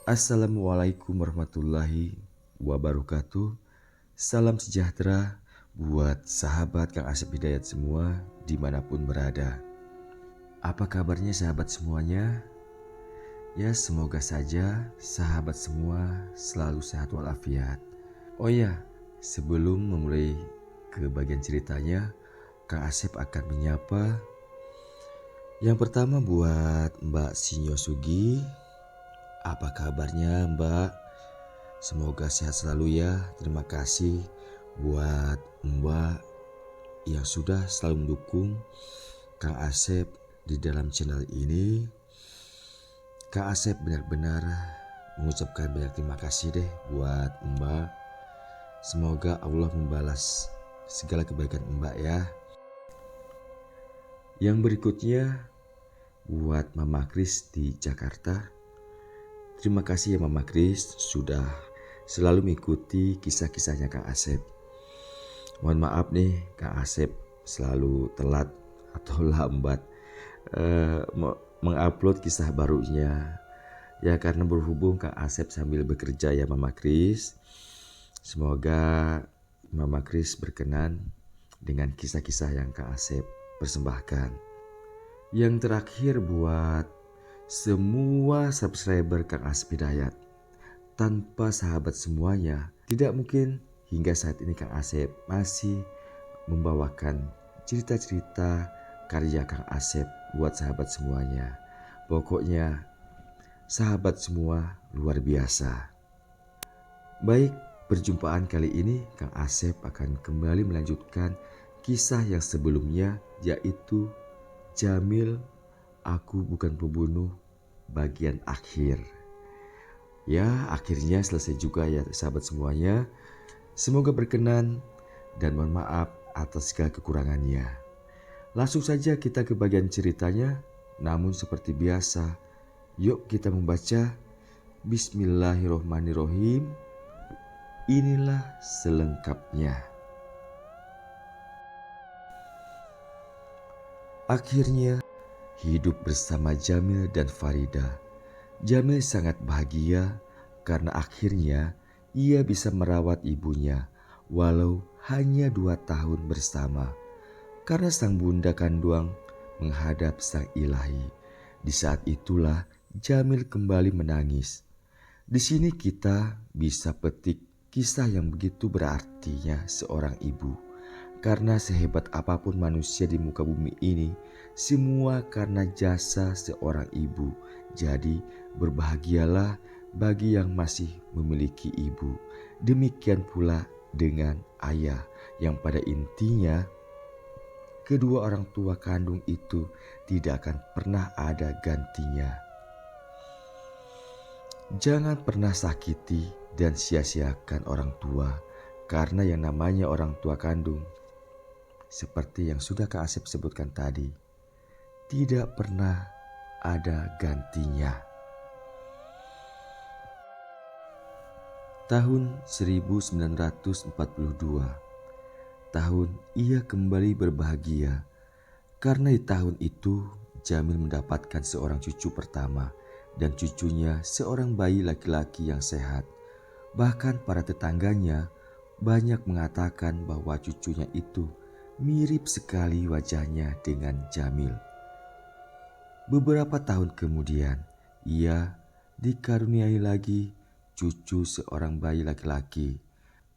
Assalamualaikum warahmatullahi wabarakatuh. Salam sejahtera buat sahabat Kang Asep Hidayat semua dimanapun berada. Apa kabarnya sahabat semuanya? Ya, semoga saja sahabat semua selalu sehat walafiat. Oh ya, sebelum memulai ke bagian ceritanya, Kang Asep akan menyapa. Yang pertama buat Mbak Sinyo Sugi. Apa kabarnya Mbak? Semoga sehat selalu ya. Terima kasih buat Mbak yang sudah selalu mendukung Kang Asep di dalam channel ini. Kang Asep benar-benar mengucapkan banyak terima kasih deh buat Mbak. Semoga Allah membalas segala kebaikan Mbak ya. Yang berikutnya buat Mama Kris di Jakarta. Terima kasih ya Mama Kris sudah selalu mengikuti kisah-kisahnya Kang Asep. Mohon maaf nih Kang Asep selalu telat atau lambat mengupload kisah barunya. Ya karena berhubung Kang Asep sambil bekerja ya Mama Kris. Semoga Mama Kris berkenan dengan kisah-kisah yang Kang Asep persembahkan. Yang terakhir buat semua subscriber Kang Asep Hidayat. Tanpa sahabat semuanya, tidak mungkin hingga saat ini Kang Asep masih membawakan cerita-cerita karya Kang Asep buat sahabat semuanya. Pokoknya sahabat semua luar biasa. Baik, perjumpaan kali ini Kang Asep akan kembali melanjutkan kisah yang sebelumnya, yaitu Jamil, Aku Bukan Pembunuh bagian akhir. Ya, akhirnya selesai juga ya sahabat semuanya. Semoga berkenan dan mohon maaf atas segala kekurangannya. Langsung saja kita ke bagian ceritanya. Namun seperti biasa, yuk kita membaca. Bismillahirrohmanirrohim. Inilah selengkapnya. Akhirnya hidup bersama Jamil dan Farida. Jamil sangat bahagia karena akhirnya ia bisa merawat ibunya walau hanya 2 tahun bersama. Karena sang bunda kandung menghadap sang ilahi. Di saat itulah Jamil kembali menangis. Di sini kita bisa petik kisah yang begitu berartinya seorang ibu. Karena sehebat apapun manusia di muka bumi ini, semua karena jasa seorang ibu. Jadi berbahagialah bagi yang masih memiliki ibu. Demikian pula dengan ayah yang pada intinya kedua orang tua kandung itu tidak akan pernah ada gantinya. Jangan pernah sakiti dan sia-siakan orang tua, karena yang namanya orang tua kandung, seperti yang sudah Kak Asep sebutkan tadi, tidak pernah ada gantinya. Tahun 1942, tahun ia kembali berbahagia karena di tahun itu Jamil mendapatkan seorang cucu pertama dan cucunya seorang bayi laki-laki yang sehat. Bahkan para tetangganya banyak mengatakan bahwa cucunya itu mirip sekali wajahnya dengan Jamil. Beberapa tahun kemudian ia dikaruniai lagi cucu seorang bayi laki-laki.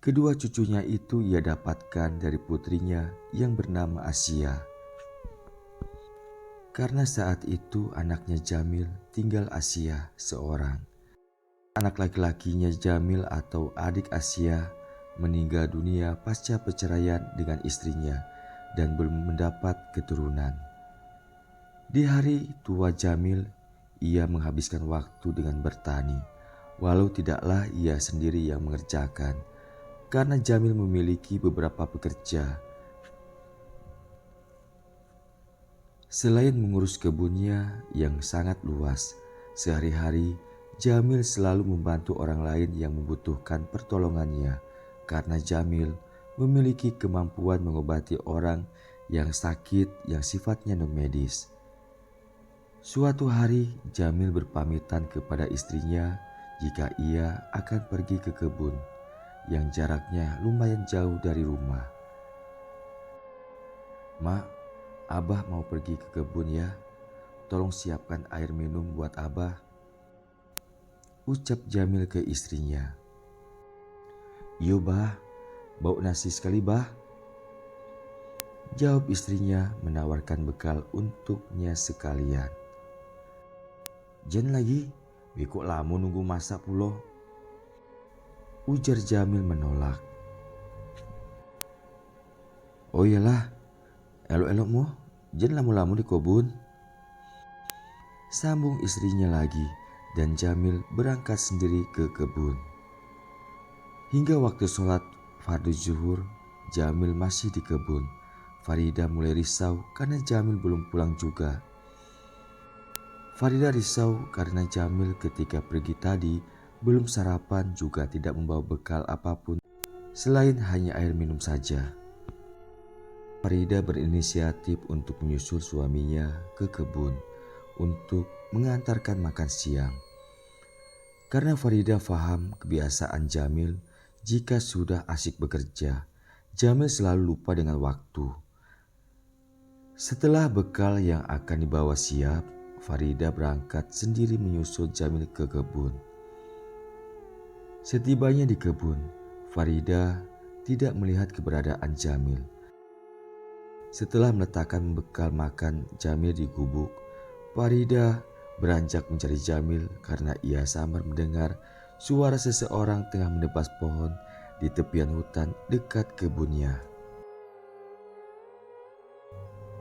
Kedua cucunya itu ia dapatkan dari putrinya yang bernama Asia. Karena saat itu anaknya Jamil tinggal Asia seorang. Anak laki-lakinya Jamil atau adik Asia meninggal dunia pasca perceraian dengan istrinya dan belum mendapat keturunan. Di hari tua Jamil, ia menghabiskan waktu dengan bertani, walau tidaklah ia sendiri yang mengerjakan, karena Jamil memiliki beberapa pekerja. Selain mengurus kebunnya yang sangat luas, sehari-hari Jamil selalu membantu orang lain yang membutuhkan pertolongannya, karena Jamil memiliki kemampuan mengobati orang yang sakit yang sifatnya non-medis. Suatu hari Jamil berpamitan kepada istrinya jika ia akan pergi ke kebun yang jaraknya lumayan jauh dari rumah. "Mak, Abah mau pergi ke kebun ya. Tolong siapkan air minum buat Abah," ucap Jamil ke istrinya. "Iyo bah, bau nasi sekali bah," jawab istrinya menawarkan bekal untuknya sekalian. "Jen lagi, beko lamu nunggu masak pulo," ujar Jamil menolak. "Oh iyalah, elok-elok mo, jen lamu-lamu di kebun," sambung istrinya lagi, dan Jamil berangkat sendiri ke kebun. Hingga waktu sholat fardu zuhur, Jamil masih di kebun. Farida mulai risau karena Jamil belum pulang juga. Farida risau karena Jamil ketika pergi tadi belum sarapan, juga tidak membawa bekal apapun selain hanya air minum saja. Farida berinisiatif untuk menyusul suaminya ke kebun untuk mengantarkan makan siang. Karena Farida faham kebiasaan Jamil, jika sudah asyik bekerja, Jamil selalu lupa dengan waktu. Setelah bekal yang akan dibawa siap, Farida berangkat sendiri menyusul Jamil ke kebun. Setibanya di kebun, Farida tidak melihat keberadaan Jamil. Setelah meletakkan bekal makan Jamil di gubuk, Farida beranjak mencari Jamil karena ia samar mendengar suara seseorang tengah menebas pohon di tepian hutan dekat kebunnya.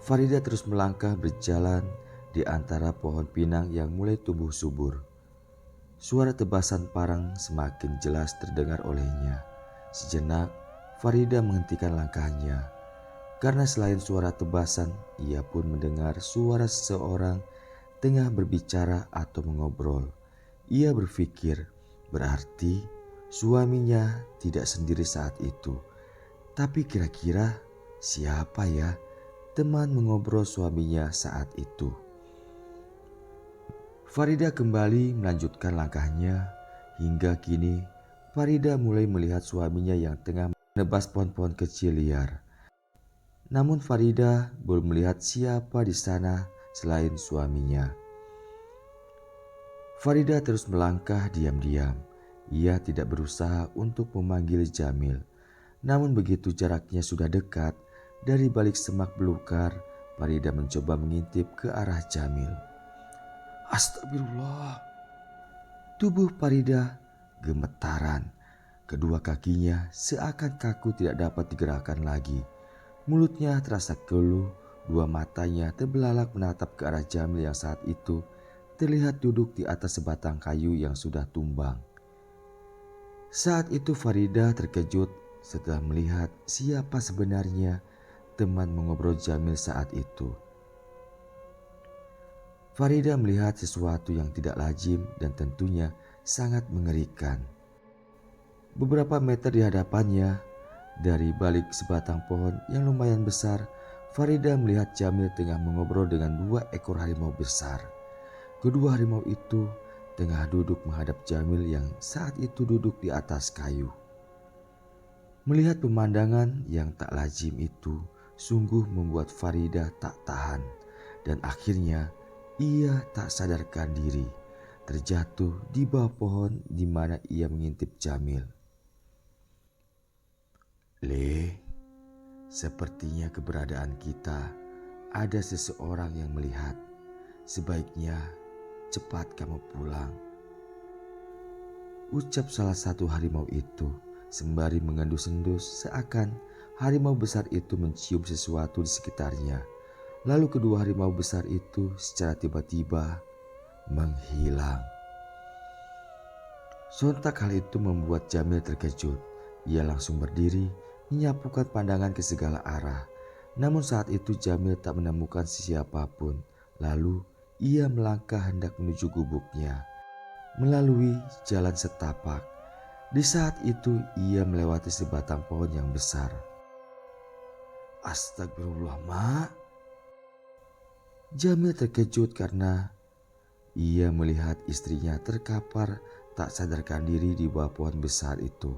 Farida terus melangkah berjalan di antara pohon pinang yang mulai tumbuh subur. Suara tebasan parang semakin jelas terdengar olehnya. Sejenak, Farida menghentikan langkahnya. Karena selain suara tebasan, ia pun mendengar suara seseorang tengah berbicara atau mengobrol. Ia berpikir, berarti suaminya tidak sendiri saat itu. Tapi kira-kira siapa ya teman mengobrol suaminya saat itu? Farida kembali melanjutkan langkahnya. Hingga kini Farida mulai melihat suaminya yang tengah menebas pohon-pohon kecil liar. Namun Farida belum melihat siapa di sana selain suaminya. Farida terus melangkah diam-diam. Ia tidak berusaha untuk memanggil Jamil. Namun begitu jaraknya sudah dekat, dari balik semak belukar, Farida mencoba mengintip ke arah Jamil. Astagfirullah. Tubuh Farida gemetaran. Kedua kakinya seakan kaku tidak dapat digerakkan lagi. Mulutnya terasa keluh, dua matanya terbelalak menatap ke arah Jamil yang saat itu terlihat duduk di atas sebatang kayu yang sudah tumbang. Saat itu Farida terkejut setelah melihat siapa sebenarnya teman mengobrol Jamil saat itu. Farida melihat sesuatu yang tidak lazim dan tentunya sangat mengerikan. Beberapa meter di hadapannya, dari balik sebatang pohon yang lumayan besar, Farida melihat Jamil tengah mengobrol dengan dua ekor harimau besar. Kedua harimau itu tengah duduk menghadap Jamil yang saat itu duduk di atas kayu. Melihat pemandangan yang tak lazim itu sungguh membuat Farida tak tahan, dan akhirnya ia tak sadarkan diri, terjatuh di bawah pohon di mana ia mengintip Jamil. Sepertinya keberadaan kita ada seseorang yang melihat. Sebaiknya cepat kamu pulang, ucap salah satu harimau itu sembari mengendus-endus seakan harimau besar itu mencium sesuatu di sekitarnya. Lalu kedua harimau besar itu secara tiba-tiba menghilang. Sontak hal itu membuat Jamil terkejut. Ia langsung berdiri, menyapukan pandangan ke segala arah. Namun saat itu Jamil tak menemukan siapapun. Lalu ia melangkah hendak menuju gubuknya melalui jalan setapak. Di saat itu ia melewati sebatang pohon yang besar. Astagfirullah, Mak. Jamil terkejut karena ia melihat istrinya terkapar tak sadarkan diri di bawah pohon besar itu.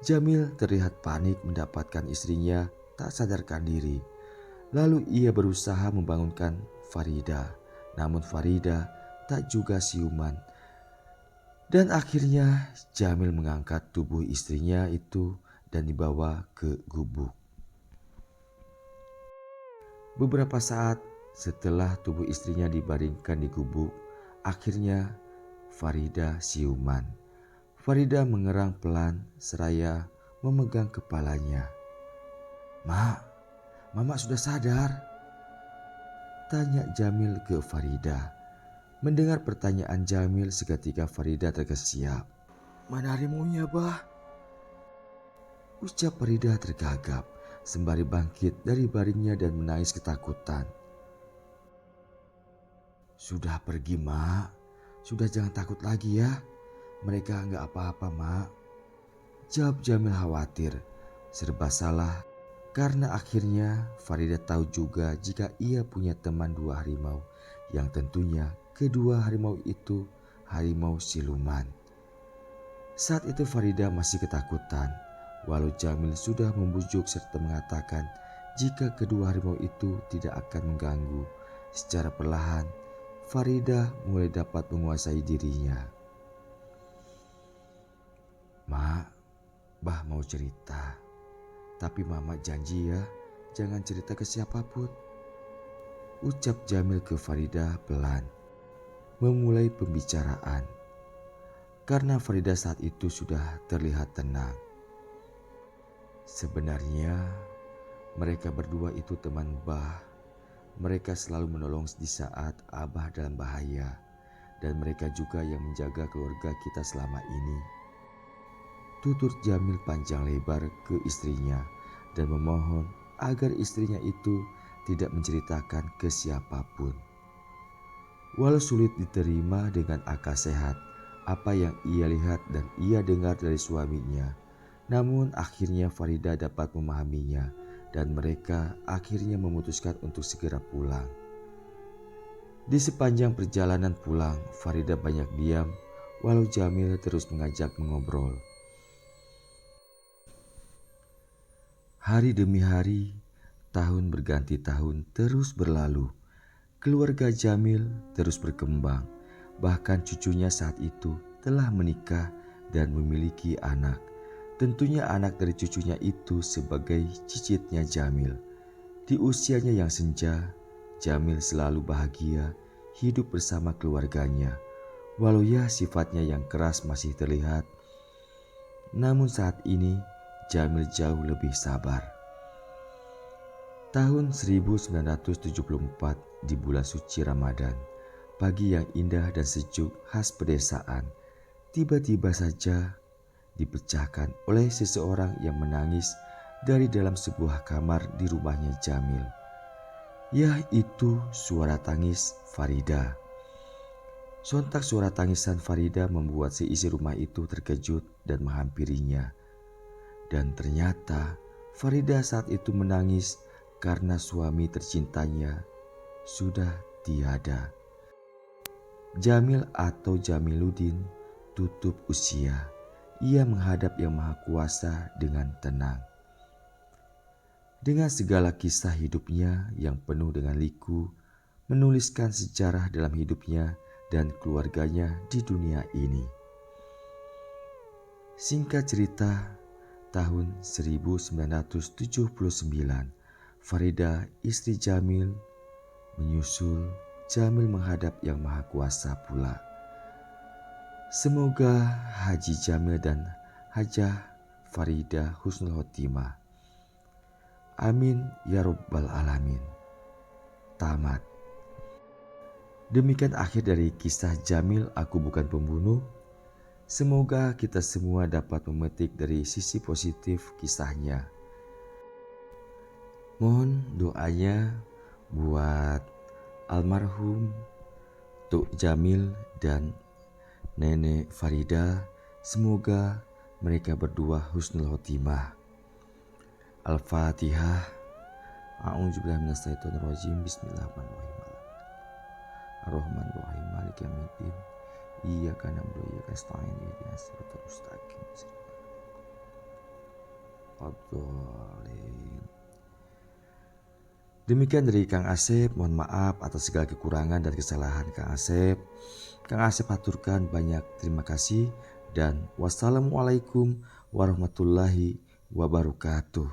Jamil terlihat panik mendapatkan istrinya tak sadarkan diri. Lalu ia berusaha membangunkan Farida, namun Farida tak juga siuman. Dan akhirnya Jamil mengangkat tubuh istrinya itu dan dibawa ke gubuk. Beberapa saat setelah tubuh istrinya dibaringkan di gubuk, akhirnya Farida siuman. Farida mengerang pelan seraya memegang kepalanya. "Mak, Mama sudah sadar?" tanya Jamil ke Farida. Mendengar pertanyaan Jamil, seketika Farida terkesiap. "Mana harimaunya, Bah?" ucap Farida tergagap sembari bangkit dari baringnya dan menangis ketakutan. "Sudah pergi, Mak. Sudah, jangan takut lagi ya. Mereka nggak apa-apa, Mak," jawab Jamil khawatir. Serba salah karena akhirnya Farida tahu juga jika ia punya teman 2 harimau, yang tentunya kedua harimau itu harimau siluman. Saat itu Farida masih ketakutan, walau Jamil sudah membujuk serta mengatakan jika kedua harimau itu tidak akan mengganggu. Secara perlahan Farida mulai dapat menguasai dirinya. "Mak, Bah mau cerita. Tapi Mama janji ya, jangan cerita ke siapapun," ucap Jamil ke Farida pelan. Memulai pembicaraan. Karena Farida saat itu sudah terlihat tenang. Sebenarnya mereka berdua itu teman Bah. Mereka selalu menolong di saat Abah dalam bahaya. Dan mereka juga yang menjaga keluarga kita selama ini. Tutur Jamil panjang lebar ke istrinya dan memohon agar istrinya itu tidak menceritakan ke siapapun. Walau sulit diterima dengan akal sehat apa yang ia lihat dan ia dengar dari suaminya, namun akhirnya Farida dapat memahaminya dan mereka akhirnya memutuskan untuk segera pulang. Di sepanjang perjalanan pulang, Farida banyak diam walau Jamil terus mengajak mengobrol. Hari demi hari, tahun berganti tahun terus berlalu. Keluarga Jamil terus berkembang, bahkan cucunya saat itu telah menikah dan memiliki anak. Tentunya anak dari cucunya itu sebagai cicitnya Jamil. Di usianya yang senja, Jamil selalu bahagia hidup bersama keluarganya. Walau ya sifatnya yang keras masih terlihat, namun saat ini Jamil jauh lebih sabar. Tahun 1974 di bulan suci Ramadan, pagi yang indah dan sejuk khas pedesaan, tiba-tiba saja dipecahkan oleh seseorang yang menangis dari dalam sebuah kamar di rumahnya Jamil. Yaitu suara tangis Farida. Sontak suara tangisan Farida membuat seisi rumah itu terkejut dan menghampirinya. Dan ternyata Farida saat itu menangis karena suami tercintanya sudah tiada. Jamil atau Jamiluddin tutup usia. Ia menghadap Yang Maha Kuasa dengan tenang. Dengan segala kisah hidupnya yang penuh dengan liku, menuliskan sejarah dalam hidupnya dan keluarganya di dunia ini. Singkat cerita, tahun 1979, Farida, istri Jamil, menyusul Jamil menghadap Yang Maha Kuasa pula. Semoga Haji Jamil dan Hajah Farida husnul khotimah. Amin ya Rabbal Alamin. Tamat. Demikian akhir dari kisah Jamil, Aku Bukan Pembunuh. Semoga kita semua dapat memetik dari sisi positif kisahnya. Mohon doanya buat almarhum Tuk Jamil dan Nenek Farida. Semoga mereka berdua husnul khotimah. Al-Fatihah. A'udzubillahi minasyaitonirrajim. Bismillahirrahmanirrahim. Ar-Rahmanirrahim. Maliki yaumiddin. Iyyaka na'budu wa iyyaka nasta'in ihdinas siratal mustaqim. Ad-dhalin. Demikian dari Kang Asep, mohon maaf atas segala kekurangan dan kesalahan Kang Asep. Kang Asep haturkan banyak terima kasih dan wassalamualaikum warahmatullahi wabarakatuh.